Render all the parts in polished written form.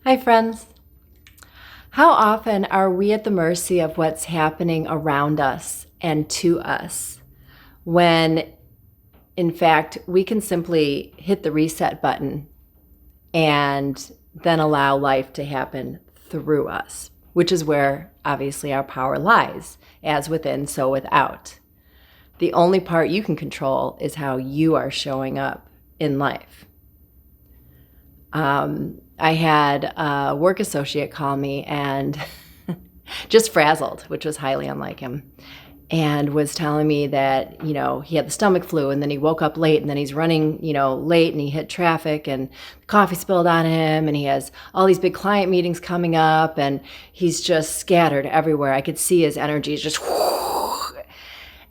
Hi, friends. How often are we at the mercy of what's happening around us and to us when, in fact, we can simply hit the reset button and then allow life to happen through us, which is where obviously our power lies, as within, so without. The only part you can control is how you are showing up in life. I had a work associate call me and just frazzled, which was highly unlike him, and was telling me that, he had the stomach flu and then he woke up late and then he's running, late and he hit traffic and coffee spilled on him and he has all these big client meetings coming up and he's just scattered everywhere. I could see his energy just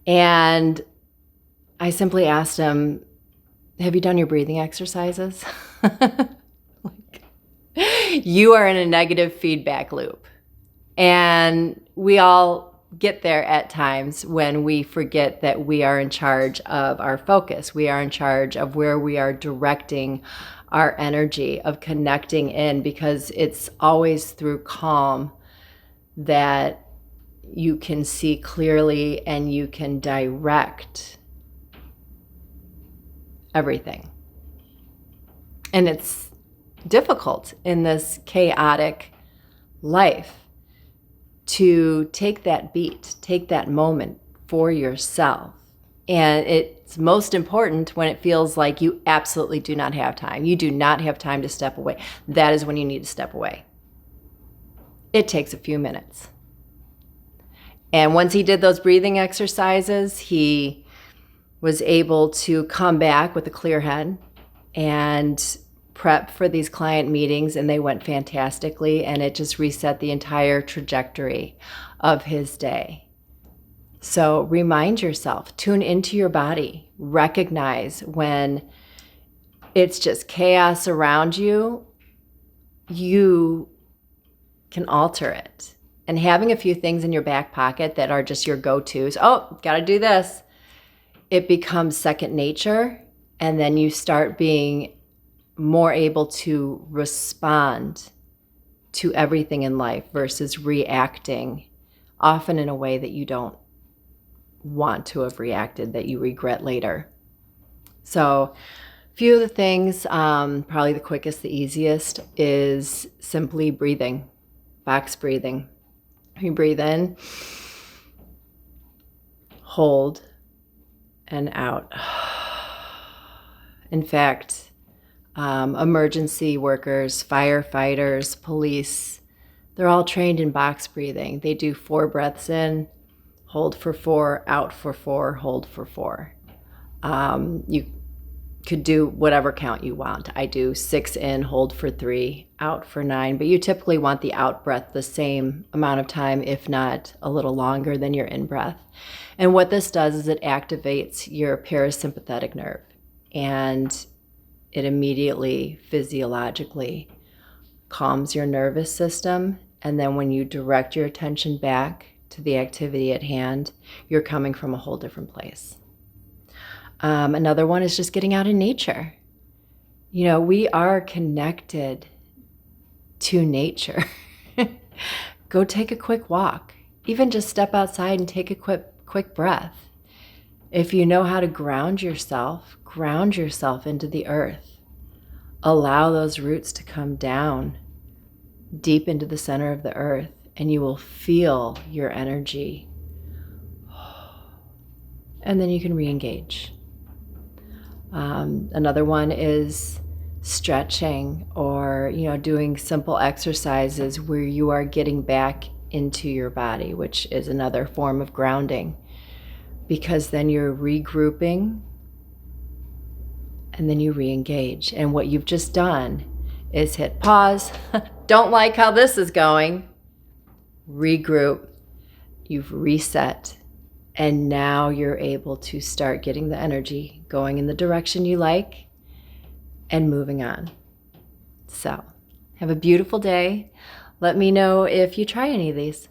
and I simply asked him, have you done your breathing exercises? You are in a negative feedback loop. And we all get there at times when we forget that we are in charge of our focus. We are in charge of where we are directing our energy, of connecting in, because it's always through calm that you can see clearly and you can direct everything. And it's difficult in this chaotic life to take that beat, take that moment for yourself. And it's most important when it feels like you absolutely do not have time. You do not have time to step away. That is when you need to step away. It takes a few minutes. And once he did those breathing exercises, he was able to come back with a clear head and prep for these client meetings, and they went fantastically, and it just reset the entire trajectory of his day. So remind yourself, tune into your body, recognize when it's just chaos around you, you can alter it. And having a few things in your back pocket that are just your go-tos, gotta do this, it becomes second nature, and then you start being more able to respond to everything in life versus reacting, often in a way that you don't want to have reacted, that you regret later. So a few of the things, probably the quickest, the easiest, is simply breathing, box breathing. You breathe in, hold, and out. In fact, emergency workers, firefighters, police, they're all trained in box breathing. They do 4 breaths in, hold for 4, out for 4, hold for 4. You could do whatever count you want. I do 6 in, hold for 3, out for 9, but you typically want the out breath the same amount of time, if not a little longer than your in breath. And what this does is it activates your parasympathetic nerve, and it immediately physiologically calms your nervous system. And then when you direct your attention back to the activity at hand, you're coming from a whole different place. Another one is just getting out in nature. We are connected to nature. Go take a quick walk. Even just step outside and take a quick breath. If you know how to ground yourself into the earth. Allow those roots to come down deep into the center of the earth, and you will feel your energy. And then you can re-engage. Another one is stretching, or doing simple exercises where you are getting back into your body, which is another form of grounding, because then you're regrouping and then you re-engage. And what you've just done is hit pause. Don't like how this is going. Regroup. You've reset. And now you're able to start getting the energy going in the direction you like and moving on. So, have a beautiful day. Let me know if you try any of these.